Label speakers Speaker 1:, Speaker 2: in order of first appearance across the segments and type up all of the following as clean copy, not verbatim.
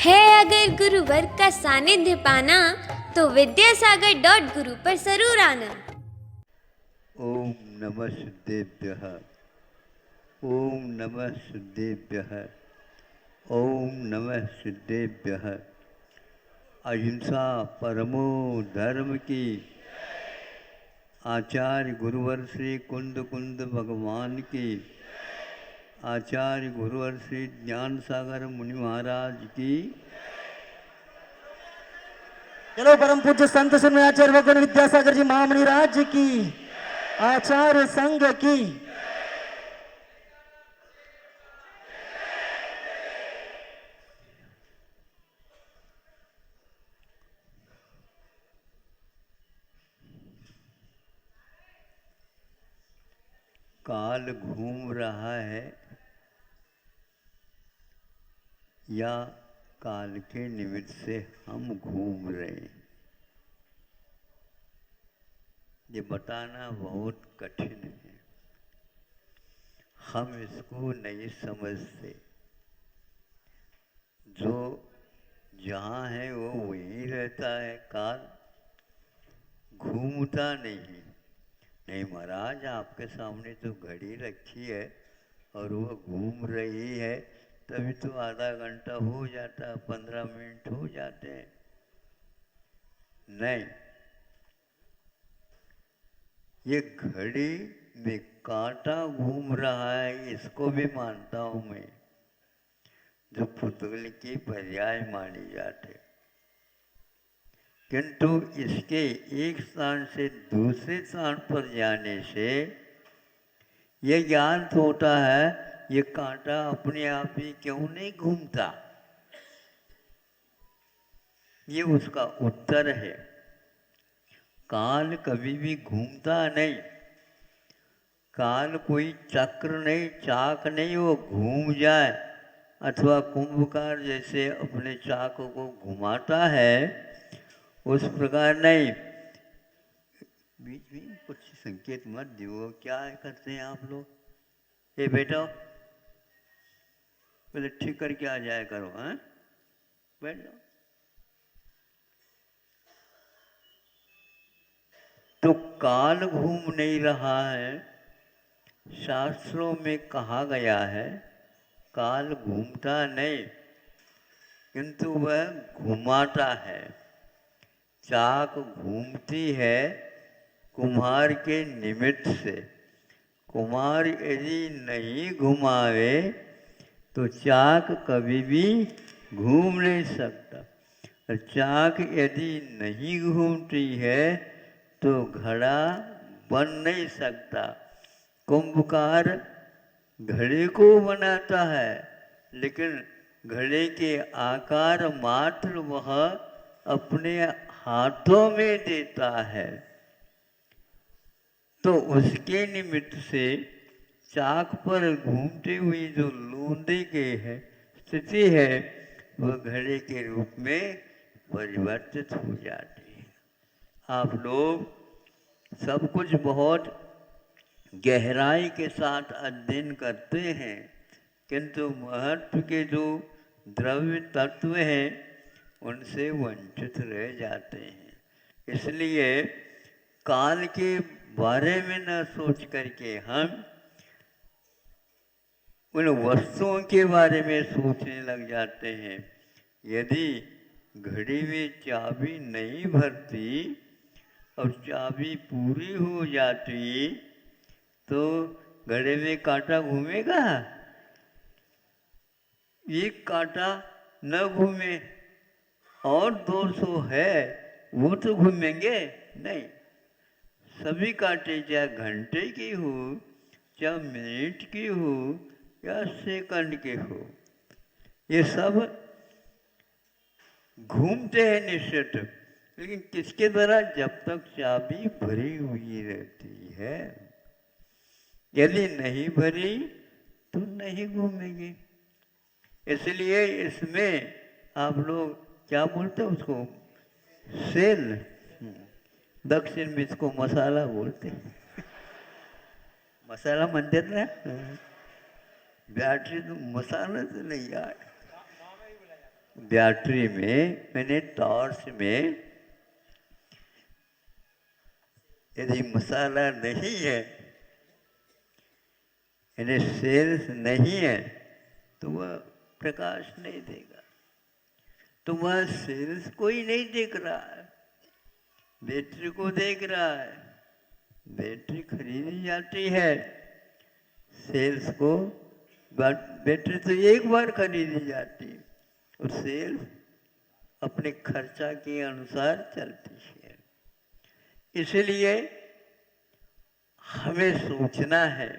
Speaker 1: है अगर गुरुवर का सानिध्य पाना तो विद्यासागर.गुरु पर जरूर आना।
Speaker 2: ओम नमः सिद्धेभ्यः। ओम नमः सिद्धेभ्यः। ओम नमः सिद्धेभ्यः। अहिंसा परमो धर्म की। आचार्य गुरुवर श्री कुंद कुंद भगवान की। आचार्य गुरुवर श्री ज्ञान सागर मुनि महाराज की।
Speaker 3: चलो परम पूज्य संत सुनने आचार्य भगवान विद्यासागर जी महामणि राज्य की, आचार्य संघ की।
Speaker 2: काल घूम रहा है या काल के निमित्त से हम घूम रहे हैं, ये बताना बहुत कठिन है। हम इसको नहीं समझते। जो जहाँ है वो वहीं रहता है, काल घूमता नहीं। नहीं महाराज, आपके सामने तो घड़ी रखी है और वो घूम रही है, तभी तो आधा घंटा हो जाता, 15 मिनट हो जाते हैं। नहीं, ये घड़ी में कांटा घूम रहा है, इसको भी मानता हूं मैं, जो पुतगल की पर्याय मानी जाते। किंतु इसके एक स्थान से दूसरे स्थान पर जाने से यह ज्ञान होता है, ये कांटा अपने आप ही क्यों नहीं घूमता। ये उसका उत्तर है। काल कभी भी घूमता नहीं। काल कोई चक्र नहीं, चाक नहीं वो घूम जाए, अथवा कुंभकार जैसे अपने चाक को घुमाता है उस प्रकार नहीं। बीच में कुछ संकेत मत दो। क्या करते हैं आप लोग? ये बेटा पहले ठीक करके आ जाया करो। हैं, बैठ जाओ। तो काल घूम नहीं रहा है। शास्त्रों में कहा गया है काल घूमता नहीं, किंतु वह घुमाता है। चाक घूमती है कुम्हार के निमित्त से। कुम्हार यदि नहीं घुमावे तो चाक कभी भी घूम नहीं सकता। और चाक यदि नहीं घूमती है तो घड़ा बन नहीं सकता। कुंभकार घड़े को बनाता है, लेकिन घड़े के आकार मात्र वह अपने हाथों में देता है। तो उसके निमित्त से चाक पर घूमती हुई जो लूंदी की है स्थिति है, वह घड़े के रूप में परिवर्तित हो जाती है। आप लोग सब कुछ बहुत गहराई के साथ अध्ययन करते हैं, किंतु महत्व के जो द्रव्य तत्व हैं उनसे वंचित रह जाते हैं। इसलिए काल के बारे में न सोच करके हम उन वस्तुओं के बारे में सोचने लग जाते हैं। यदि घड़ी में चाबी नहीं भरती और चाबी पूरी हो जाती तो घड़े में कांटा घूमेगा? एक कांटा न घूमे और 200 है वो तो घूमेंगे नहीं। सभी कांटे चाहे घंटे की हो, चाहे मिनट की हो या सेकंड के हो, ये सब घूमते हैं निश्चित, लेकिन किसके द्वारा? जब तक चाबी भरी हुई रहती है। यदि नहीं भरी तो नहीं घूमेगी। इसलिए इसमें आप लोग क्या बोलते हैं उसको? सेल। दक्षिण में इसको मसाला बोलते हैं। मसाला म्हणतात ना, बैटरी तो मसाला तो नहीं यार। बैटरी में मैंने टॉर्च में यदि मसाला नहीं है, यानी सेल्स नहीं है, तो वह प्रकाश नहीं देगा। तो वह सेल्स को ही नहीं देख रहा है, बैटरी को देख रहा है। बैटरी खरीदी जाती है, सेल्स को बैटरी तो एक बार खरीदी जाती है और सेल्स अपने खर्चा के अनुसार चलती है। इसलिए हमें सोचना है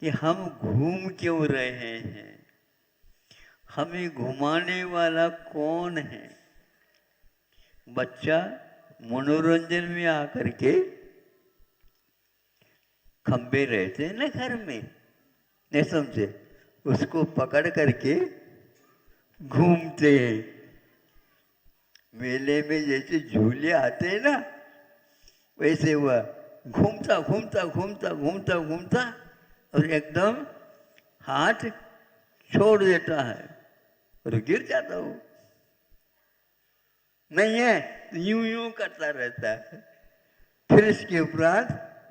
Speaker 2: कि हम घूम क्यों रहे हैं, हमें घुमाने वाला कौन है। बच्चा मनोरंजन में आकर के खंबे रहते हैं ना घर में, नहीं समझे, उसको पकड़ करके घूमते हैं। मेले में जैसे झूले आते हैं ना, वैसे वह घूमता घूमता घूमता घूमता घूमता और एकदम हाथ छोड़ देता है और गिर जाता हो। नहीं है, यूं यूं करता रहता है, फिर इसके उपरांत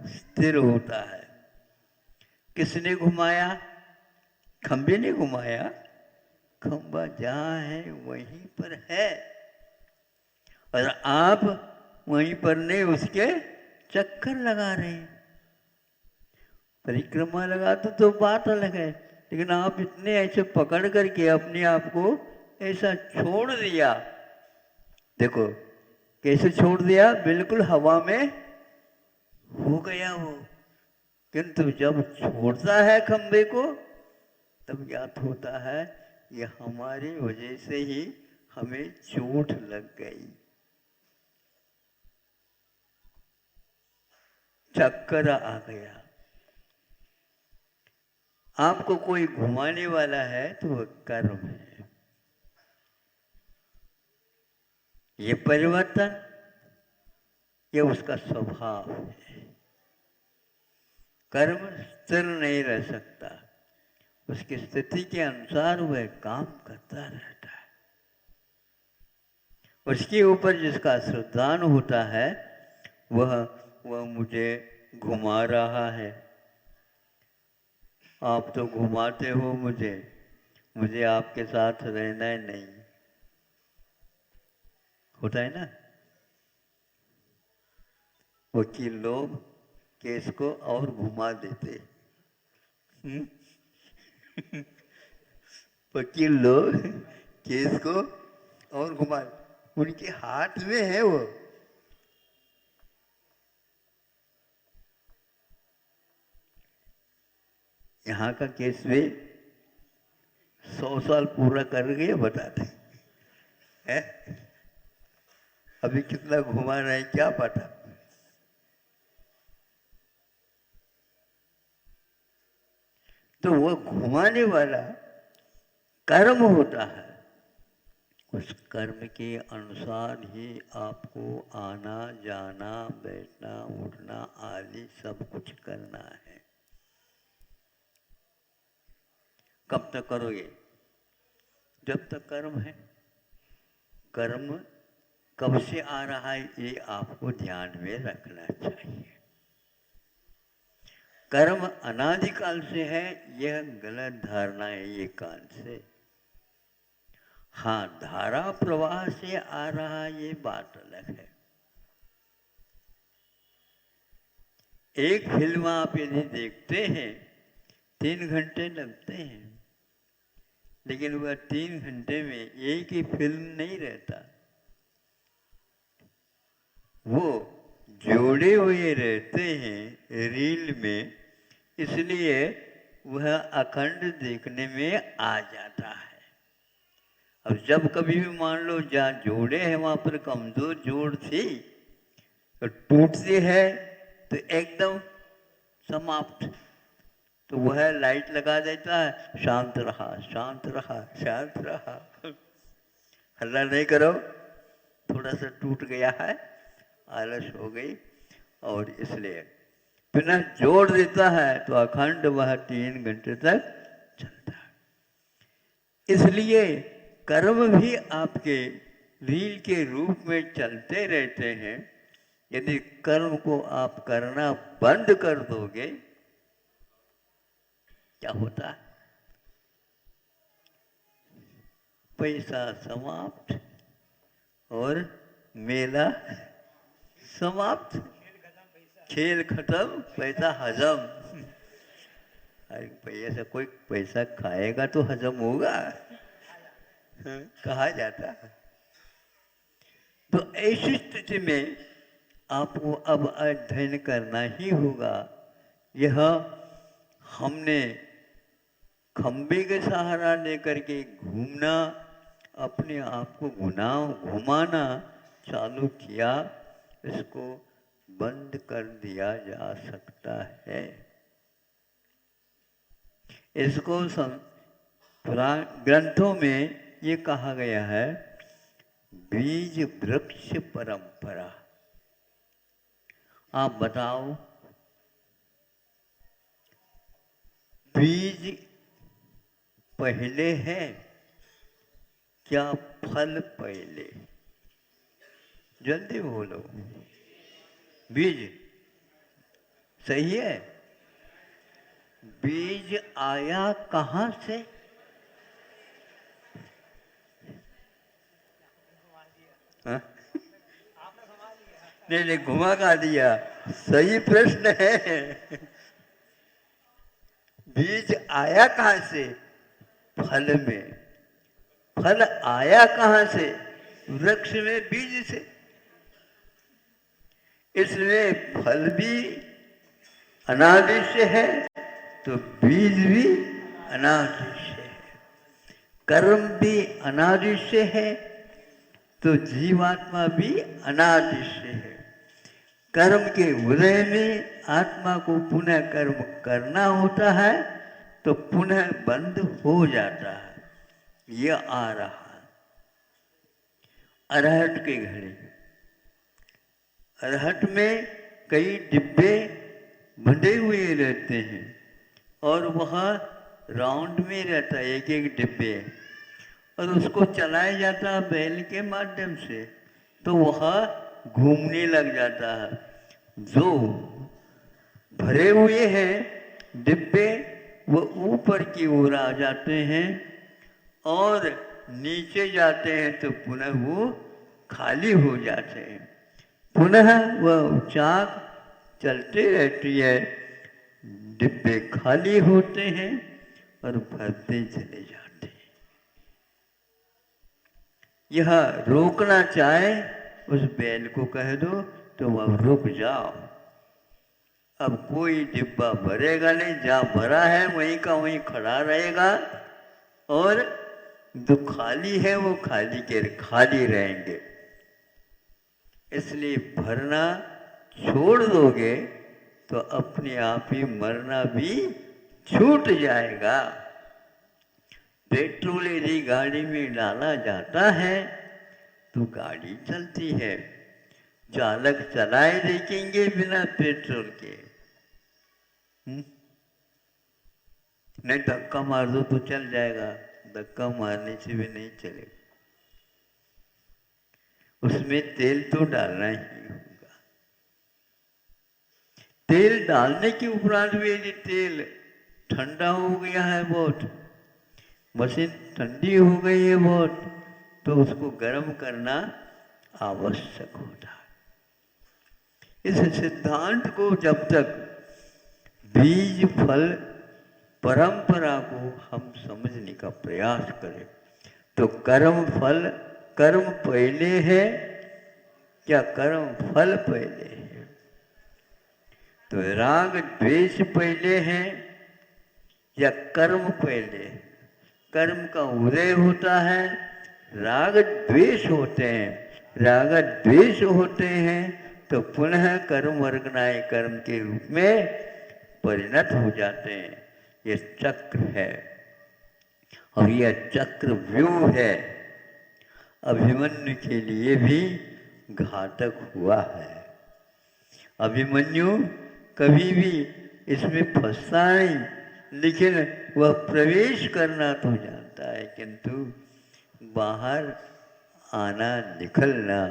Speaker 2: स्थिर होता है। किसने घुमाया? खंबे ने घुमाया। खंबा जहाँ है वहीं पर है, और आप वहीं पर नहीं उसके चक्कर लगा रहे हैं। परिक्रमा लगाते तो बात अलग है, लेकिन आप इतने ऐसे पकड़ करके अपने आप को ऐसा छोड़ दिया। देखो कैसे छोड़ दिया, बिल्कुल हवा में हो गया वो। किंतु जब छोड़ता है खंबे को, तब ज्ञात होता है ये हमारी वजह से ही हमें चोट लग गई, चक्कर आ गया। आपको कोई घुमाने वाला है तो वह कर्म है। ये परिवर्तन, ये उसका स्वभाव है। कर्म स्थिर नहीं रह सकता, उसकी स्थिति के अनुसार वह काम करता रहता है। उसके ऊपर जिसका श्रद्धान होता है, वह मुझे घुमा रहा है। आप तो घुमाते हो मुझे आपके साथ रहना है नहीं, होता है ना। वकील लोग केस को और घुमा देते। वकील लोग केस को और घुमा, उनके हाथ में है वो। यहाँ का केस में 100 साल पूरा कर गए बताते हैं, अभी कितना घुमा रहे हैं क्या पता। तो वो घुमाने वाला कर्म होता है, उस कर्म के अनुसार ही आपको आना जाना बैठना उठना आदि सब कुछ करना है। कब तक करोगे? जब तक कर्म है। कर्म कब से आ रहा है ये आपको ध्यान में रखना चाहिए। कर्म अनादिकाल से है, यह गलत धारणा है ये काल से। हाँ, धारा प्रवाह से आ रहा ये बात अलग है। एक फिल्म आप यदि देखते हैं 3 घंटे लगते हैं, लेकिन वह 3 घंटे में एक ही फिल्म नहीं रहता, वो जोड़े हुए रहते हैं रील में, इसलिए वह अखंड देखने में आ जाता है। अब जब कभी भी मान लो जहाँ जोड़े हैं वहां पर कमजोर जोड़ थी तो टूटती है तो एकदम समाप्त, तो वह लाइट लगा देता है, शांत रहा शांत रहा शांत रहा, हल्ला नहीं करो, थोड़ा सा टूट गया है, आलस हो गई, और इसलिए बिना जोड़ देता है तो अखंड वह 3 घंटे तक चलता है। इसलिए कर्म भी आपके रील के रूप में चलते रहते हैं। यदि कर्म को आप करना बंद कर दोगे, क्या होता है? पैसा समाप्त और मेला समाप्त, खेल खत्म, पैसा हजम। अरे पैसा, कोई पैसा खाएगा तो हजम होगा, कहा जाता है। तो ऐसी स्थिति में आपको अब अध्ययन करना ही होगा। यह हमने खंबे के सहारा लेकर के घूमना, अपने आप को घुमाना चालू किया, इसको बंद कर दिया जा सकता है। इसको पुराण ग्रंथों में ये कहा गया है, बीज वृक्ष परंपरा। आप बताओ, बीज पहले है क्या फल पहले? जल्दी बोलो। बीज सही है। बीज आया कहाँ से? हाँ? नहीं, घुमा का दिया। सही प्रश्न है। बीज आया कहाँ से? फल में। फल आया कहाँ से? वृक्ष में बीज से। इसमें फल भी अनादि से है तो बीज भी अनादि से है। कर्म भी अनादि से है तो जीवात्मा भी अनादि से है। कर्म के उदय में आत्मा को पुनः कर्म करना होता है तो पुनः बंद हो जाता है। यह आ रहा है। अरहट के घड़े, अरहट में कई डिब्बे बंधे हुए रहते हैं और वह राउंड में रहता है, एक एक डिब्बे, और उसको चलाया जाता है बैल के माध्यम से, तो वह घूमने लग जाता है। जो भरे हुए हैं डिब्बे वो ऊपर की ओर आ जाते हैं और नीचे जाते हैं तो पुनः वो खाली हो जाते हैं। पुनः वह चाक चलती रहती है, डिब्बे खाली होते हैं और भरते चले जाते हैं। यह रोकना चाहे उस बैल को कह दो तो वह रुक जाओ, अब कोई डिब्बा भरेगा नहीं, जहाँ भरा है वहीं का वहीं खड़ा रहेगा और जो खाली है वो खाली रहेंगे। इसलिए भरना छोड़ दोगे तो अपने आप ही मरना भी छूट जाएगा। पेट्रोल यदि गाड़ी में डाला जाता है तो गाड़ी चलती है। चालक चलाए देखेंगे बिना पेट्रोल के, नहीं धक्का मार दो तो चल जाएगा, धक्का मारने से भी नहीं चलेगा। उसमें तेल तो डालना ही होगा। तेल डालने के उपरांत भी यदि तेल ठंडा हो गया है बहुत, मशीन ठंडी हो गई है बहुत, तो उसको गर्म करना आवश्यक होता है। इस सिद्धांत को जब तक बीज फल परंपरा को हम समझने का प्रयास करें तो कर्म पहले है क्या कर्म फल पहले है? तो राग द्वेष पहले है या कर्म पहले? कर्म का उदय होता है, राग द्वेष होते हैं, राग द्वेष होते हैं तो पुनः कर्म वर्गनाय कर्म के रूप में परिणत हो जाते हैं। ये चक्र है और यह चक्र व्यूह है। अभिमन्यु के लिए भी घातक हुआ है। अभिमन्यु कभी भी इसमें फंसता नहीं, लेकिन वह प्रवेश करना तो जानता है, किंतु बाहर आना निकलना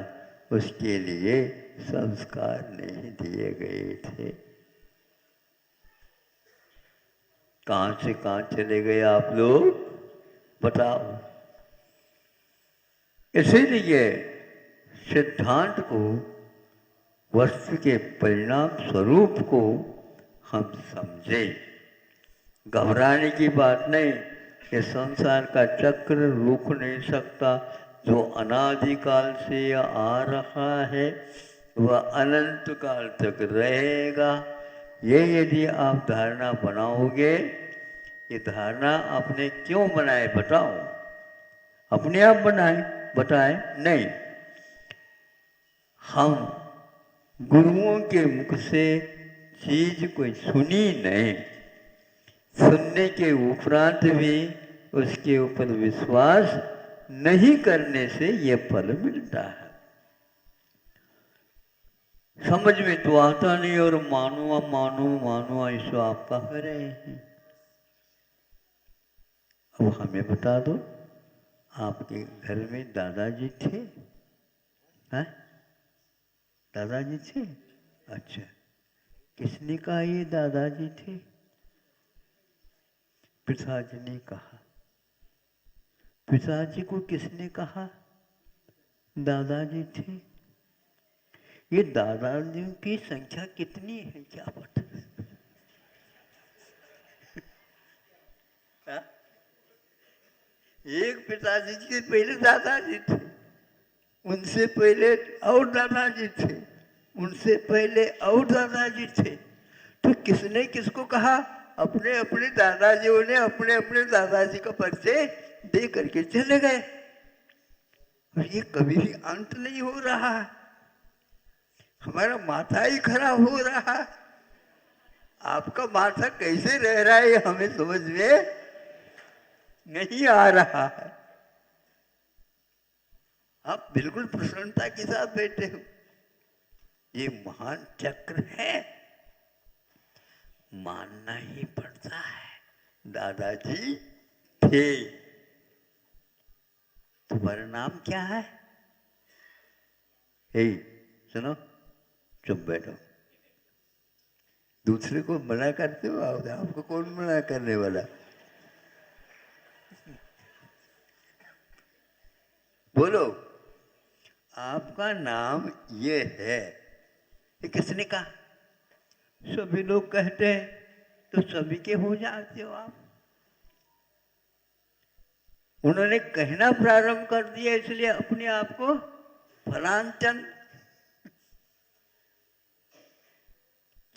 Speaker 2: उसके लिए संस्कार नहीं दिए गए थे। कहाँ से कहाँ चले गए आप लोग बताओ। इसीलिए सिद्धांत को, वस्तु के परिणाम स्वरूप को हम समझे। घबराने की बात नहीं। ये संसार का चक्र रुक नहीं सकता। जो अनादिकाल से आ रहा है वह अनंत काल तक रहेगा। ये यदि आप धारणा बनाओगे, ये धारणा आपने क्यों बनाए बताओ? अपने आप बनाए बताए नहीं, हम गुरुओं के मुख से चीज कोई सुनी नहीं। सुनने के उपरांत भी उसके ऊपर विश्वास नहीं करने से ये फल मिलता है। समझ में तो आता नहीं और मानो मानो मानो ऐसा आप कह रहे हैं। अब हमें बता दो, आपके घर में दादाजी थे? हैं? दादाजी थे? अच्छा, किसने कहा ये दादाजी थे? पिताजी ने कहा। पिताजी को किसने कहा दादाजी थे? ये दादाजियों की संख्या कितनी है क्या पता? एक पिताजी के पहले दादाजी थे, उनसे पहले और दादाजी थे, उनसे पहले और दादाजी थे। तो किसने किसको कहा? अपने अपने दादाजियों ने अपने अपने दादाजी का परिचय दे करके चले गए। और ये कभी भी अंत नहीं हो रहा। हमारा माथा ही खराब हो रहा। आपका माथा कैसे रह रहा है हमें समझ में नहीं आ रहा है। आप बिल्कुल प्रसन्नता के साथ बैठे हो। ये महान चक्र है, मानना ही पड़ता है। दादाजी थे। तुम्हारा नाम क्या है? हे सुनो, चुप बैठो। दूसरे को मना करते हो आप? आपको कौन मना करने वाला? बोलो, आपका नाम ये है। ये किसने कहा? सभी लोग कहते हैं तो सभी के हो जाते हो आप। उन्होंने कहना प्रारंभ कर दिया इसलिए अपने आप को फलांचन।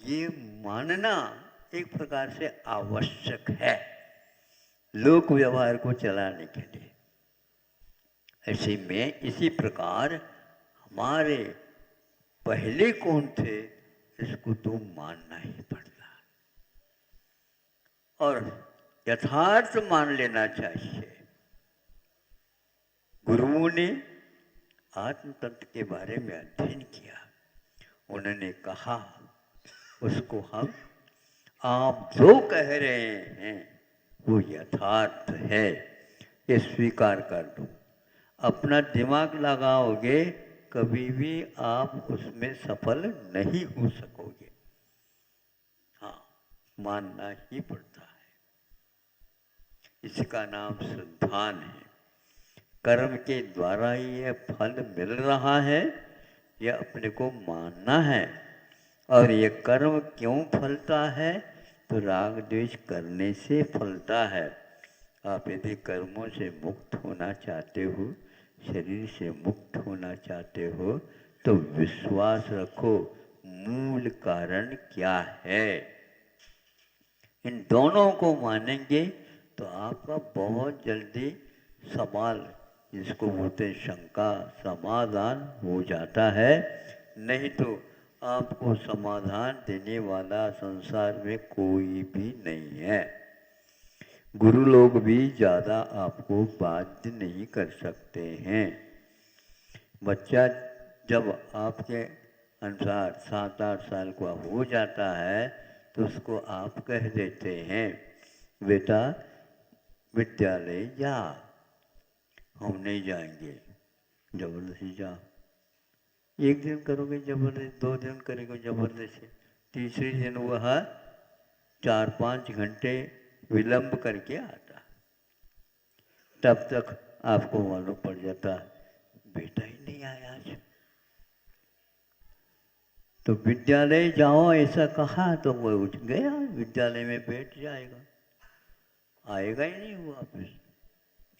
Speaker 2: ये मानना एक प्रकार से आवश्यक है लोक व्यवहार को चलाने के लिए। ऐसे में इसी प्रकार हमारे पहले कौन थे इसको तो मानना ही पड़ता और यथार्थ मान लेना चाहिए। गुरुओं ने आत्म तत्व के बारे में अध्ययन किया। उन्होंने कहा उसको हम आप जो कह रहे हैं वो यथार्थ है, ये स्वीकार कर दो। अपना दिमाग लगाओगे कभी भी आप उसमें सफल नहीं हो सकोगे। हाँ, मानना ही पड़ता है। इसका नाम सिद्धांत है। कर्म के द्वारा ही यह फल मिल रहा है, यह अपने को मानना है। और ये कर्म क्यों फलता है? तो राग द्वेष करने से फलता है। आप यदि कर्मों से मुक्त होना चाहते हो, शरीर से मुक्त होना चाहते हो, तो विश्वास रखो मूल कारण क्या है। इन दोनों को मानेंगे तो आपका बहुत जल्दी सवाल, जिसको बोलते हैं शंका, समाधान हो जाता है। नहीं तो आपको समाधान देने वाला संसार में कोई भी नहीं है। गुरु लोग भी ज़्यादा आपको बाध्य नहीं कर सकते हैं। बच्चा जब आपके अनुसार 7-8 साल का हो जाता है तो उसको आप कह देते हैं बेटा विद्यालय जा, हम नहीं जाएंगे। जबरदस्ती जाओ, एक दिन करोगे जबरदस्ती, 2 दिन करोगे जबरदस्ती, तीसरे दिन वह 4-5 घंटे विलंब करके आता। तब तक आपको मालूम पड़ जाता बेटा ही नहीं आया आज। तो विद्यालय जाओ ऐसा कहा तो वह उठ गया, विद्यालय में बैठ जाएगा, आएगा ही नहीं वो वापस।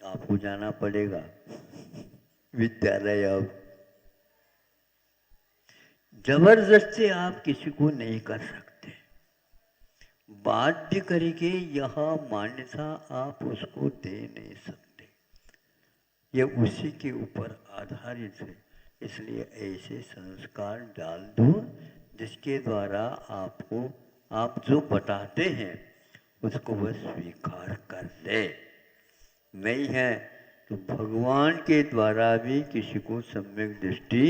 Speaker 2: आपको जाना पड़ेगा विद्यालय। अब जबरदस्ती आप किसी को नहीं कर सकते, बाध्य करके यह मान्यता आप उसको दे नहीं सकते, यह उसी के ऊपर आधारित है। इसलिए ऐसे संस्कार डाल दो जिसके द्वारा आपको, आप जो बताते हैं उसको वह स्वीकार कर ले। नहीं है तो भगवान के द्वारा भी किसी को सम्यक दृष्टि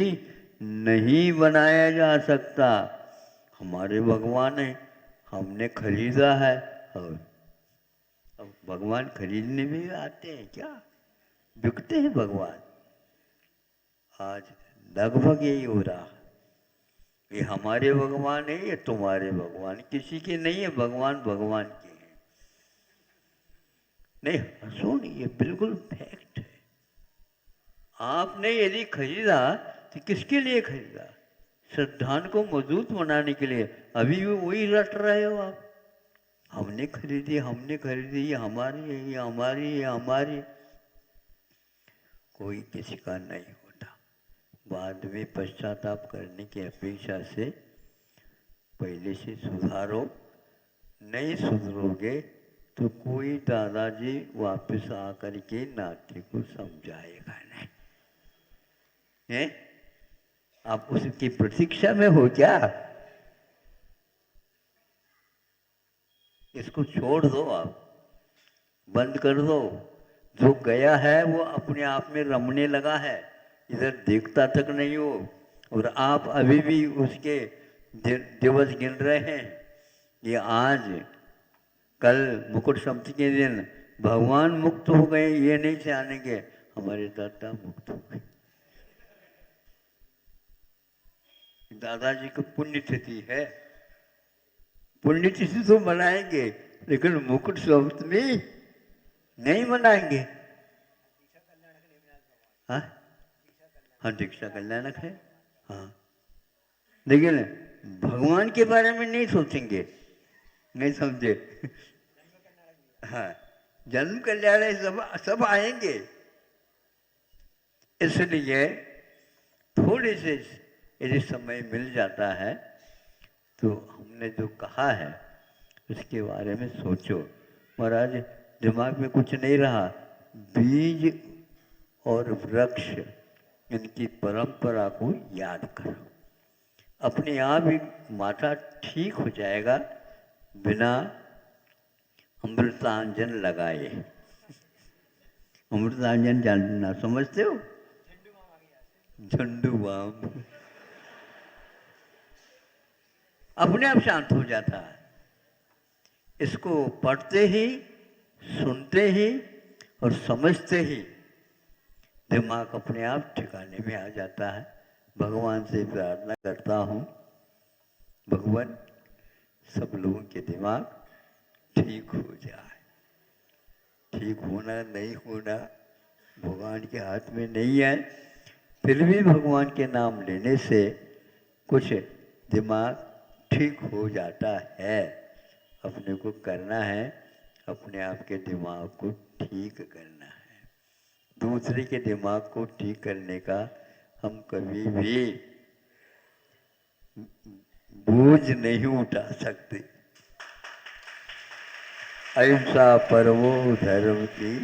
Speaker 2: नहीं बनाया जा सकता। हमारे भगवान है, हमने खरीदा है, और अब भगवान खरीदने भी आते हैं क्या? बिकते हैं भगवान। आज लगभग यही हो रहा है, ये हमारे भगवान है, ये तुम्हारे भगवान, किसी के नहीं है भगवान, भगवान के हैं। नहीं हंसो नहीं, ये बिल्कुल फैक्ट है। आपने यदि खरीदा तो किसके लिए खरीदा? श्रद्धान को मजबूत बनाने के लिए। अभी भी वही रट रहे हो आप, हमने खरीदी, हमने खरीदी, ये हमारी है, ये हमारी, ये हमारी। कोई किसी का नहीं होता। बाद में पश्चाताप करने की अपेक्षा से पहले से सुधारो। नहीं सुधरोगे तो कोई दादाजी वापस आकर के नाते को समझाएगा नहीं है? आप उसकी प्रतीक्षा में हो क्या? इसको छोड़ दो, आप बंद कर दो। जो गया है वो अपने आप में रमने लगा है, इधर देखता तक नहीं हो, और आप अभी भी उसके दिवस गिन रहे हैं। ये आज कल मुकुट सप्तमी के दिन भगवान मुक्त हो गए, ये नहीं जानेंगे हमारे दादा मुक्त हो गए। दादाजी को पुण्यतिथि है, पुण्यतिथि तो मनाएंगे, लेकिन मुकुट सप्तमी नहीं मनाएंगे। हाँ हाँ, दीक्षा कल्याणक है, हाँ, लेकिन भगवान के बारे में नहीं सोचेंगे, नहीं समझे? हाँ, जन्म कल्याण सब आएंगे। इसलिए थोड़े से यदि समय मिल जाता है तो हमने जो कहा है उसके बारे में सोचो। महाराज दिमाग में कुछ नहीं रहा, बीज और वृक्ष इनकी परंपरा को याद करो, अपने आप ही माथा ठीक हो जाएगा बिना अमृतांजन लगाए। अमृतांजन जानना समझते हो? झंडू बाम अपने आप शांत हो जाता है। इसको पढ़ते ही, सुनते ही और समझते ही दिमाग अपने आप ठिकाने में आ जाता है। भगवान से प्रार्थना करता हूँ, भगवान सब लोगों के दिमाग ठीक हो जाए। ठीक होना नहीं होना भगवान के हाथ में नहीं है, फिर भी भगवान के नाम लेने से कुछ दिमाग ठीक हो जाता है। अपने को करना है, अपने आप के दिमाग को ठीक करना है। दूसरे के दिमाग को ठीक करने का हम कभी भी बोझ नहीं उठा सकते। अहिंसा परमो धर्म की